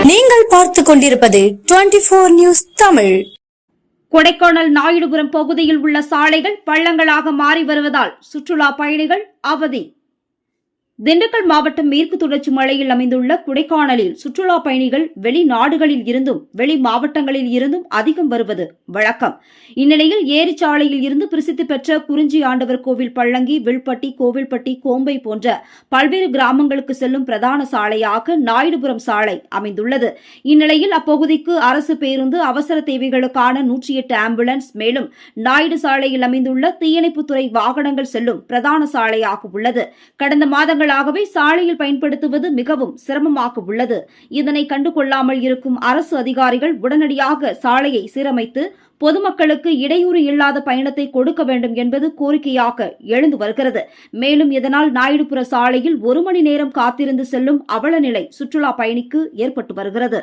நீங்கள் பார்த்துக் கொண்டிருப்பது 24 நியூஸ் தமிழ். கொடைக்கானல் நாயுடுபுரம் பகுதியில் உள்ள சாலைகள் பள்ளங்களாக மாறி வருவதால் சுற்றுலா பயணிகள் அவதி. திண்டுக்கல் மாவட்டம் மேற்கு தொடர்ச்சி மலையில் அமைந்துள்ள கொடைக்கானலில் சுற்றுலா பயணிகள் வெளிநாடுகளில் இருந்தும் வெளி மாவட்டங்களில் இருந்தும் அதிகம் வருவது வழக்கம். இந்நிலையில் ஏரிச்சாலையில் இருந்து பிரசித்தி பெற்ற குறிஞ்சி ஆண்டவர் கோவில் பள்ளங்கி, வில்பட்டி, கோவில்பட்டி, கோம்பை போன்ற பல்வேறு கிராமங்களுக்கு செல்லும் பிரதான சாலையாக நாயுடுபுரம் சாலை அமைந்துள்ளது. இந்நிலையில் அப்பகுதிக்கு அரசு பேருந்து, அவசர தேவைகளுக்கான 108 ஆம்புலன்ஸ், மேலும் நாயுடு சாலையில் அமைந்துள்ள தீயணைப்புத்துறை வாகனங்கள் செல்லும் பிரதான சாலையாக உள்ளது. கடந்த மாதங்கள் சாலையில் பயன்படுத்துவது மிகவும் சிரமமாக உள்ளது. இதனை கண்டுகொள்ளாமல் இருக்கும் அரசு அதிகாரிகள் உடனடியாக சாலையை சீரமைத்து பொதுமக்களுக்கு இடையூறு இல்லாத பயணத்தை கொடுக்க வேண்டும் என்பது கோரிக்கையாக எழுந்து வருகிறது. மேலும் இதனால் நாயுடுபுர சாலையில் 1 மணி நேரம் காத்திருந்து செல்லும் அவல நிலை சுற்றுலா பயணிக்கு ஏற்பட்டு வருகிறது.